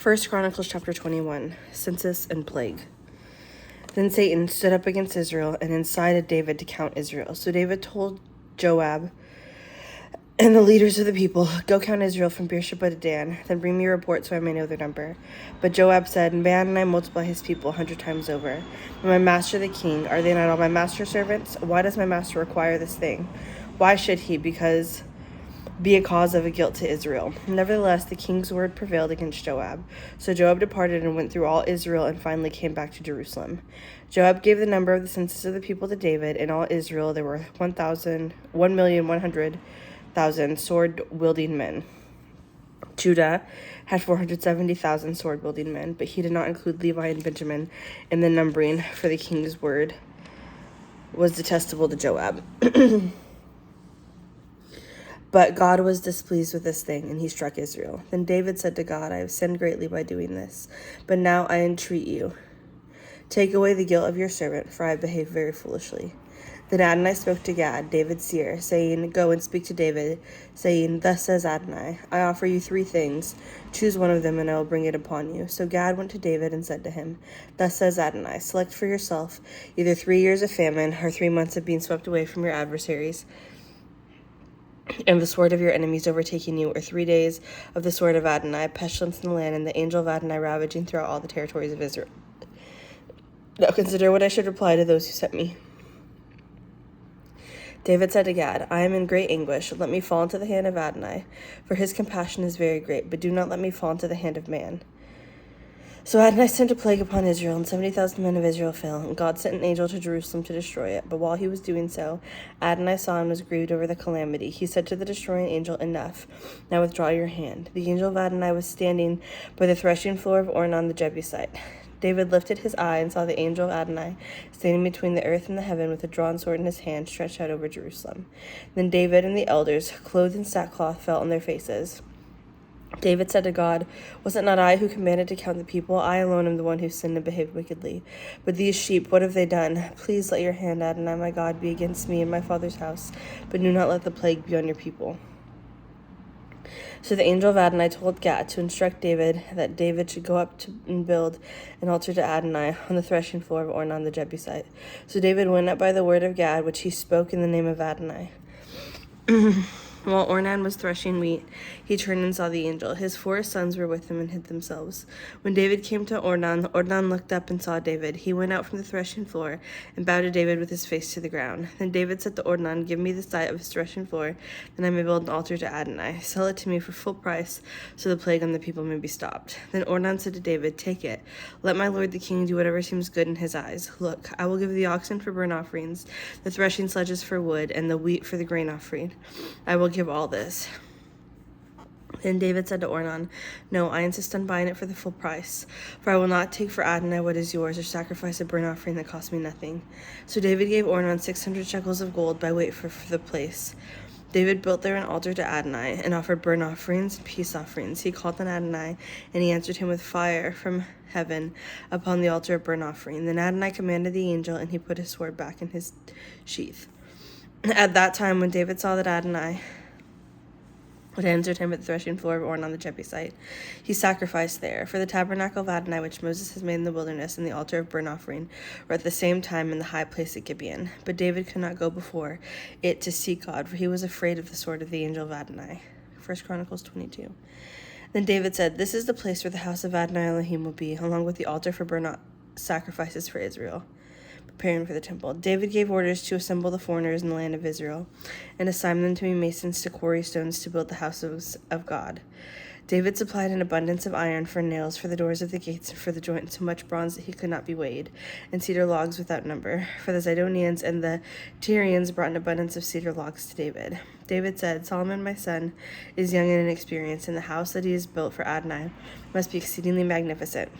First Chronicles chapter 21, census and plague. Then Satan stood up against Israel and incited David to count Israel. So David told Joab and the leaders of the people, "Go count Israel from Beersheba to Dan, then bring me a report so I may know their number." But Joab said, "May Adonai multiply his people 100 times over. And my master the king, are they not all my master's servants? Why does my master require this thing? Why should he be a cause of a guilt to Israel?" Nevertheless, the king's word prevailed against Joab. So Joab departed and went through all Israel and finally came back to Jerusalem. Joab gave the number of the census of the people to David. In all Israel there were 1,100,000 sword-wielding men. Judah had 470,000 sword-wielding men, but he did not include Levi and Benjamin in the numbering, for the king's word was detestable to Joab. But God was displeased with this thing, and he struck Israel. Then David said to God, "I have sinned greatly by doing this, but now I entreat you, take away the guilt of your servant, for I have behaved very foolishly." Then Adonai spoke to Gad, David's seer, saying, "Go and speak to David, saying, 'Thus says Adonai, I offer you 3 things. Choose one of them, and I will bring it upon you.'" So Gad went to David and said to him, "Thus says Adonai, select for yourself either 3 years of famine or 3 months of being swept away from your adversaries and the sword of your enemies overtaking you, or 3 days of the sword of Adonai, pestilence in the land, and the angel of Adonai ravaging throughout all the territories of Israel. Now consider what I should reply to those who sent me." David said to Gad, "I am in great anguish. Let me fall into the hand of Adonai, for his compassion is very great, but do not let me fall into the hand of man." So Adonai sent a plague upon Israel, and 70,000 men of Israel fell, and God sent an angel to Jerusalem to destroy it. But while he was doing so, Adonai saw and was grieved over the calamity. He said to the destroying angel, "Enough, now withdraw your hand." The angel of Adonai was standing by the threshing floor of Ornan the Jebusite. David lifted his eye and saw the angel of Adonai standing between the earth and the heaven with a drawn sword in his hand stretched out over Jerusalem. Then David and the elders, clothed in sackcloth, fell on their faces. David said to God, "Was it not I who commanded to count the people? I alone am the one who sinned and behaved wickedly. But these sheep, what have they done? Please let your hand, Adonai, my God, be against me and my father's house, but do not let the plague be on your people." So the angel of Adonai told Gad to instruct David that David should go up and build an altar to Adonai on the threshing floor of Ornan the Jebusite. So David went up by the word of Gad, which he spoke in the name of Adonai. While Ornan was threshing wheat, he turned and saw the angel. His 4 sons were with him and hid themselves. When David came to Ornan looked up and saw David. He went out from the threshing floor and bowed to David with his face to the ground. Then David said to Ornan, "Give me the site of his threshing floor, that I may build an altar to Adonai. Sell it to me for full price, so the plague on the people may be stopped." Then Ornan said to David, "Take it. Let my lord the king do whatever seems good in his eyes. Look, I will give the oxen for burnt offerings, the threshing sledges for wood, and the wheat for the grain offering. I will give all this." Then David said to Ornan, "No, I insist on buying it for the full price, for I will not take for Adonai what is yours, or sacrifice a burnt offering that cost me nothing." So David gave Ornan 600 shekels of gold by weight for the place. David built there an altar to Adonai and offered burnt offerings and peace offerings. He called on Adonai, and he answered him with fire from heaven upon the altar of burnt offering. Then Adonai commanded the angel, and he put his sword back in his sheath. At that time, when David saw that Adonai had answered him at the threshing floor of Ornan the Jebusite, he sacrificed there. For the tabernacle of Adonai, which Moses has made in the wilderness, and the altar of burnt offering were at the same time in the high place at Gibeon. But David could not go before it to seek God, for he was afraid of the sword of the angel of Adonai. 1 Chronicles 22. Then David said, "This is the place where the house of Adonai Elohim will be, along with the altar for burnt sacrifices for Israel," preparing for the temple. David gave orders to assemble the foreigners in the land of Israel and assign them to be masons to quarry stones to build the houses of God. David supplied an abundance of iron for nails for the doors of the gates and for the joints, so much bronze that he could not be weighed, and cedar logs without number. For the Zidonians and the Tyrians brought an abundance of cedar logs to David. David said, "Solomon my son is young and inexperienced, and the house that he has built for Adonai must be exceedingly magnificent,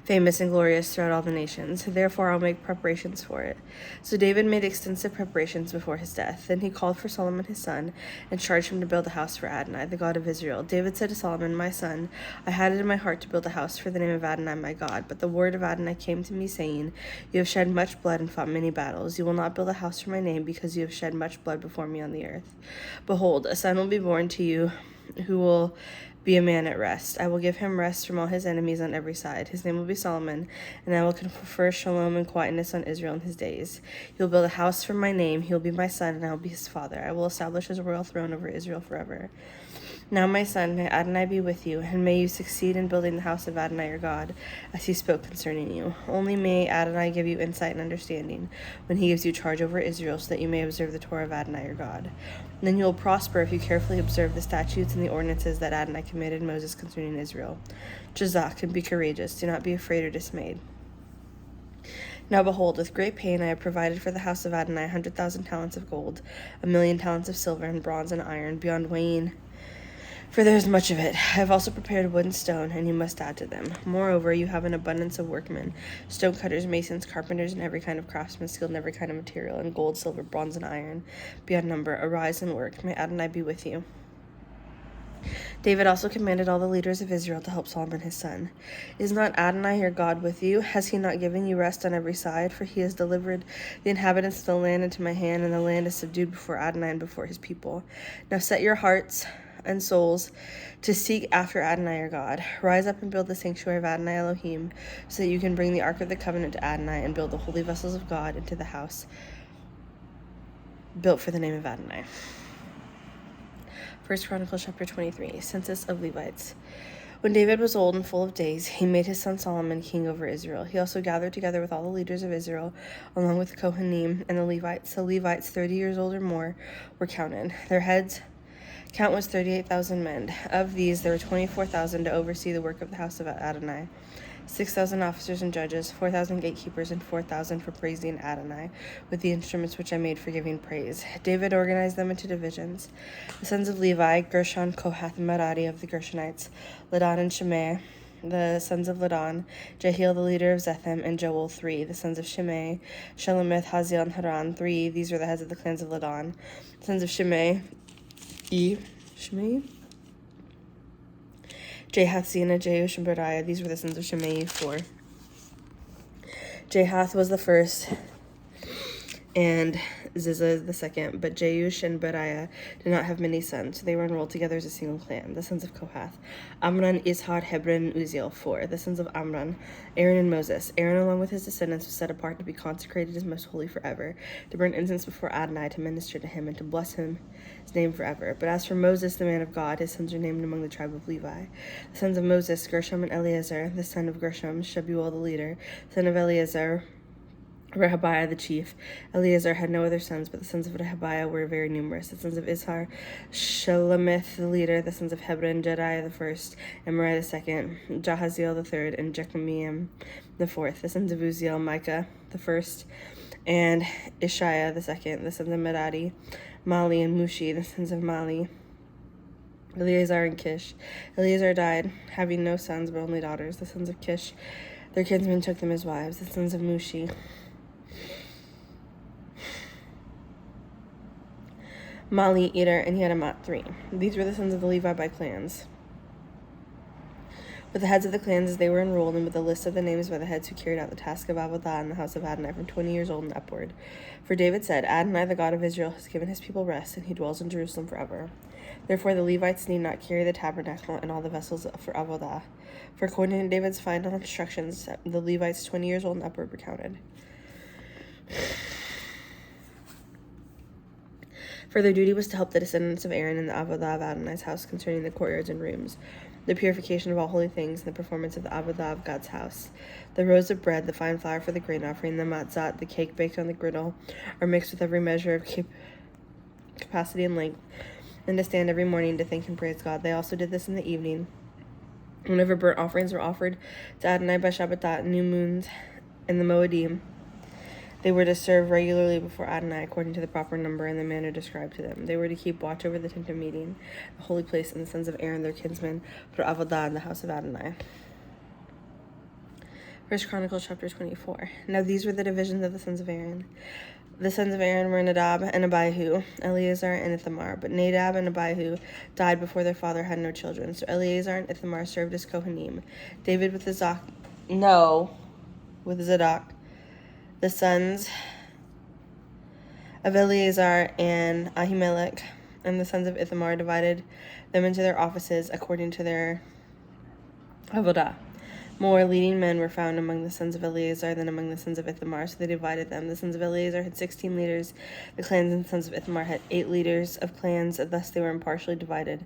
famous and glorious throughout all the nations. Therefore I'll make preparations for it." So David made extensive preparations before his death. Then he called for Solomon his son and charged him to build a house for Adonai, the God of Israel. David said to Solomon, "My son, I had it in my heart to build a house for the name of Adonai my God. But the word of Adonai came to me, saying, 'You have shed much blood and fought many battles. You will not build a house for my name, because you have shed much blood before me on the earth. Behold, a son will be born to you who will be a man at rest. I will give him rest from all his enemies on every side. His name will be Solomon, and I will confer shalom and quietness on Israel in his days. He will build a house for my name. He will be my son, and I will be his father. I will establish his royal throne over Israel forever. Now, my son, may Adonai be with you, and may you succeed in building the house of Adonai your God, as he spoke concerning you. Only may Adonai give you insight and understanding when he gives you charge over Israel, so that you may observe the Torah of Adonai your God. And then you will prosper if you carefully observe the statutes and the ordinances that Adonai commanded Moses concerning Israel. Chazak, and be courageous. Do not be afraid or dismayed. Now behold, with great pain I have provided for the house of Adonai 100,000 talents of gold, 1,000,000 talents of silver, and bronze and iron, beyond weighing, for there is much of it. I have also prepared wood and stone, and you must add to them. Moreover, you have an abundance of workmen, stone cutters, masons, carpenters, and every kind of craftsman skilled in every kind of material, and gold, silver, bronze, and iron, beyond number. Arise and work. May Adonai be with you. David also commanded all the leaders of Israel to help Solomon his son. Is not Adonai your God with you? Has he not given you rest on every side? For he has delivered the inhabitants of the land into my hand, and the land is subdued before Adonai and before his people. Now set your hearts and souls to seek after Adonai your God. Rise up and build the sanctuary of Adonai Elohim, so that you can bring the ark of the covenant to Adonai and build the holy vessels of God into the house built for the name of Adonai. 1 Chronicles chapter 23, Census of Levites. When David was old and full of days, he made his son Solomon king over Israel. He also gathered together with all the leaders of Israel, along with the Kohanim and the Levites. The Levites, 30 years old or more, were counted. Their heads count was 38,000 men. Of these, there were 24,000 to oversee the work of the house of Adonai, 6,000 officers and judges, 4,000 gatekeepers, and 4,000 for praising Adonai, with the instruments which I made for giving praise. David organized them into divisions. The sons of Levi, Gershon, Kohath, and Merari of the Gershonites, Ladan and Shimei. The sons of Ladan, Jehiel the leader of Zethem, and Joel, 3. The sons of Shimei, Shelomith, Haziel, and Haran, 3. These were the heads of the clans of Ladan. The sons of Shimei, Jahath, Zena, Jeush, and Beriah. These were the sons of Shimei, 4. Jahath was the first, and Ziza the second, but Jeush and Beriah did not have many sons, so they were enrolled together as a single clan. The sons of Kohath, Amram, Izhar, Hebron, and Uziel, 4. The sons of Amram, Aaron and Moses. Aaron, along with his descendants, was set apart to be consecrated as most holy forever, to burn incense before Adonai, to minister to him, and to bless him his name forever. But as for Moses, the man of God, his sons are named among the tribe of Levi. The sons of Moses, Gershom and Eleazar. The son of Gershom, Shebuel the leader. The son of Eleazar, Rehabiah the chief. Eleazar had no other sons, but the sons of Rehabiah were very numerous. The sons of Izhar, Shelomith the leader. The sons of Hebron, Jediah the first, and Moriah the second, Jahaziel the third, and Jechamiah the fourth. The sons of Uziel, Micah the first, and Ishiah the second. The sons of Merari, Mali and Mushi. The sons of Mali, Eleazar and Kish. Eleazar died, having no sons but only daughters. The sons of Kish, their kinsmen took them as wives. The sons of Mushi, Mali, Eder, and Yedamat, 3. These were the sons of the Levi by clans, with the heads of the clans as they were enrolled, and with a list of the names by the heads who carried out the task of Avodah in the house of Adonai from 20 years old and upward. For David said, Adonai, the God of Israel, has given his people rest, and he dwells in Jerusalem forever. Therefore the Levites need not carry the tabernacle and all the vessels for Avodah. For according to David's final instructions, the Levites 20 years old and upward were counted. For their duty was to help the descendants of Aaron in the Avodah of Adonai's house concerning the courtyards and rooms, the purification of all holy things, and the performance of the Avodah of God's house. The rows of bread, the fine flour for the grain offering, the matzah, the cake baked on the griddle, are mixed with every measure of capacity and length, and to stand every morning to thank and praise God. They also did this in the evening, whenever burnt offerings were offered to Adonai by Shabbatot, new moons, and the Moedim. They were to serve regularly before Adonai according to the proper number and the manner described to them. They were to keep watch over the tent of meeting, the holy place, and the sons of Aaron, their kinsmen, for Avodah in the house of Adonai. 1 Chronicles chapter 24. Now these were the divisions of the sons of Aaron. The sons of Aaron were Nadab and Abihu, Eleazar and Ithamar. But Nadab and Abihu died before their father had no children. So Eleazar and Ithamar served as Kohanim. David with Zadok. The sons of Eleazar and Ahimelech And the sons of Ithamar divided them into their offices according to their avodah. More leading men were found among the sons of Eleazar than among the sons of Ithamar, so they divided them. The sons of Eleazar had 16 leaders. The clans and sons of Ithamar had 8 leaders of clans, and thus they were impartially divided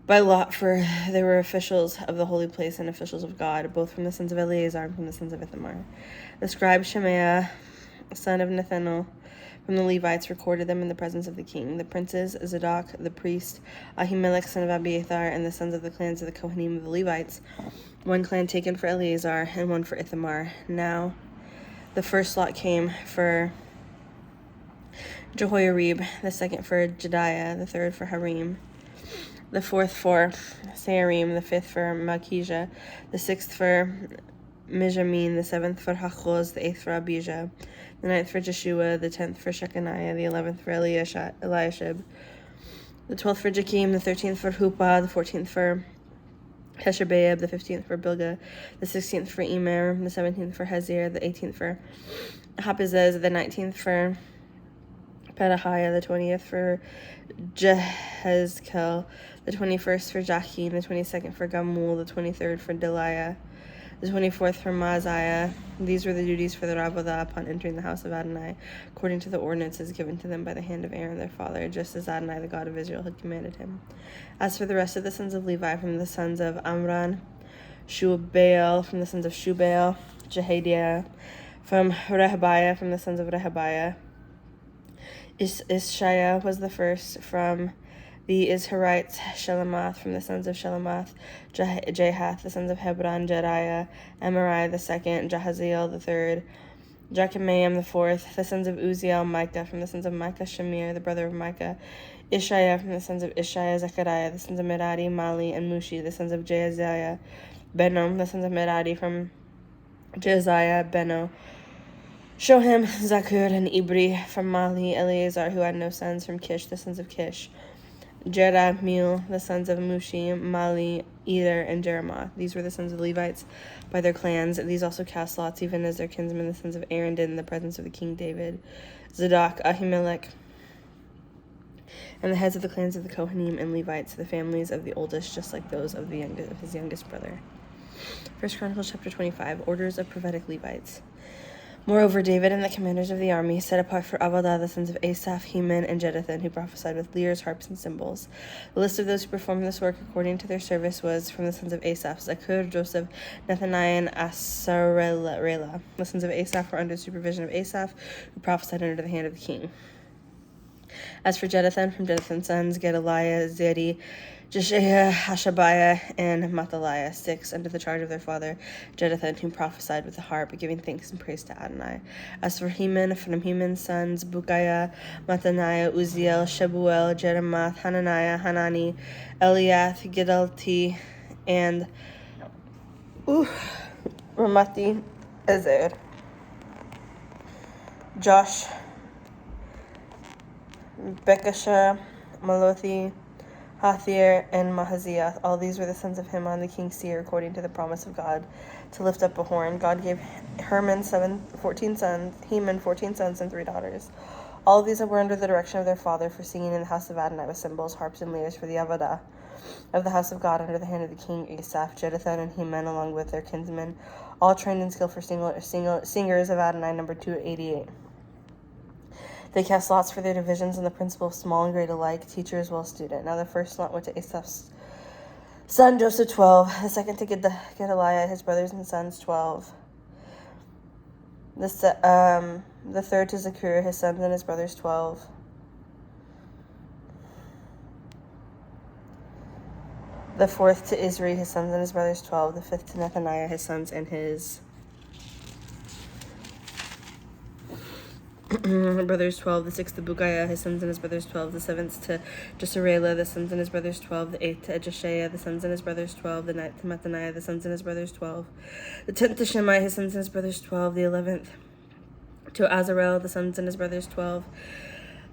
by lot, for they were officials of the holy place and officials of God, both from the sons of Eleazar and from the sons of Ithamar. The scribe Shemaiah, son of Nethanel, from the Levites, recorded them in the presence of the king. The princes, Zadok, the priest, Ahimelech, son of Abiathar, and the sons of the clans of the Kohanim of the Levites, one clan taken for Eleazar and one for Ithamar. Now the first lot came for Jehoiarib, the second for Jediah, the third for Harim, the fourth for Saarim, the fifth for Malchijah, the sixth for Mijamin, the seventh for Hachoz, the eighth for Abijah, the ninth for Jeshua, the 10th for Shechaniah, the 11th for Eliashib, the 12th for Jakim, the 13th for Huppah, the 14th for Heshabeab, the 15th for Bilgah, the 16th for Emer, the 17th for Hezir, the 18th for Hapizez, the 19th for Pedahiah, the 20th for Jehezkel, the 21st for Jachim, the 22nd for Gamul, the 23rd for Deliah, the 24th for Maaziah. These were the duties for the Avodah upon entering the house of Adonai, according to the ordinances given to them by the hand of Aaron their father, just as Adonai the God of Israel had commanded him. As for the rest of the sons of Levi, from the sons of Amram, Shubael, from the sons of Shubael, Jehadiah, from Rehabiah, from the sons of Rehabiah, Ishaiah was the first. From the Izharites, Shelemath, from the sons of Shelemath, Jahath, the sons of Hebron, Jediah, Amariah the second, Jahaziel the third, Jekameam the fourth, the sons of Uziel, Micah, from the sons of Micah, Shemir, the brother of Micah, Ishaiah, from the sons of Ishaiah, Zechariah, the sons of Merari, Mali, and Mushi, the sons of Jehaziah, Benom, the sons of Merari, from Jehaziah, Beno, Shoham, Zakur, and Ibri, from Mali, Eleazar, who had no sons, from Kish, the sons of Kish, Jerahmeel, the sons of Mushi, Mali, Eder, and Jeremoth. These were the sons of the Levites by their clans. These also cast lots, even as their kinsmen, the sons of Aaron, did in the presence of the king David. Zadok, Ahimelech, and the heads of the clans of the Kohanim and Levites, the families of the oldest, just like those of his youngest brother. 1 Chronicles chapter 25, orders of prophetic Levites. Moreover, David and the commanders of the army set apart for Avodah the sons of Asaph, Heman, and Jeduthun, who prophesied with lyres, harps, and cymbals. The list of those who performed this work according to their service was from the sons of Asaph, Zakur, Joseph, Nethaniah, and Asarela. The sons of Asaph were under the supervision of Asaph, who prophesied under the hand of the king. As for Jeduthun, from Jeduthun's sons, Gedaliah, Zeri, Jeshiah, Hashabiah, and Mathaliah, 6, under the charge of their father Jeduthun, who prophesied with the harp, giving thanks and praise to Adonai. As for Heman, from Heman's sons, Bukiah, Mathaniah, Uziel, Shebuel, Jeremoth, Hananiah, Hanani, Eliath, Gidalti, and Ramati, Ezer, Josh, Bekashah, Malothi, Hathir, and Mahaziah. All these were the sons of Heman, the king's seer, according to the promise of God, to lift up a horn. God gave Heman 14 sons, Heman 14 sons, and 3 daughters. All of these were under the direction of their father for singing in the house of Adonai with cymbals, harps, and lyres for the Avodah of the house of God under the hand of the king Asaph, Jeduthun, and Heman, along with their kinsmen, all trained in skill for singers of Adonai, number 288. They cast lots for their divisions, and the principal of small and great alike, teacher as well as student. Now the first lot went to Asaph's son Joseph, 12. The second to Gedaliah, his brothers and sons, 12. The third to Zakur, his sons and his brothers, 12. The fourth to Isri, his sons and his brothers, 12. The fifth to Nethaniah, his sons and his brothers, 12. The sixth to Bukiah, his sons and his brothers, 12. The seventh to Jesarela, the sons and his brothers, 12. The eighth to Jeshiah, the sons and his brothers, 12. The ninth to Mathaniah, the sons and his brothers, 12. The 10th to Shemai, his sons and his brothers, 12. The 11th to Azarel, the sons and his brothers, 12.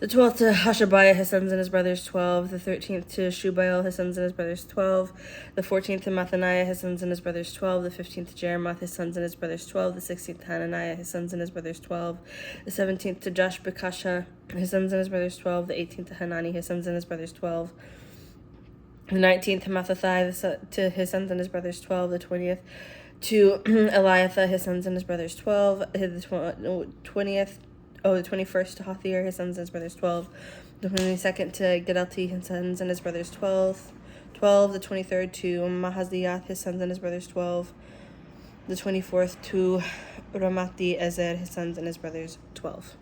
The 12th to Hashabiah, his sons and his brothers, 12. The 13th to Shubael, his sons and his brothers, 12. The 14th to Mathaniah, his sons and his brothers, 12. The 15th to Jeremoth, his sons and his brothers, 12. The 16th to Hananiah, his sons and his brothers, 12. The 17th to Joshbekasha, his sons and his brothers, 12. The 18th to Hanani, his sons and his brothers, 12. The 19th to Mathathai, to his sons and his brothers, 12. The 20th to Eliathah, his sons and his brothers, 12. The 21st to Hothier, his sons and his brothers, 12. The 22nd to Gedalti, his sons and his brothers, 12. The 23rd to Mahaziath, his sons and his brothers, 12. The 24th to Ramathi Ezer, his sons and his brothers, 12.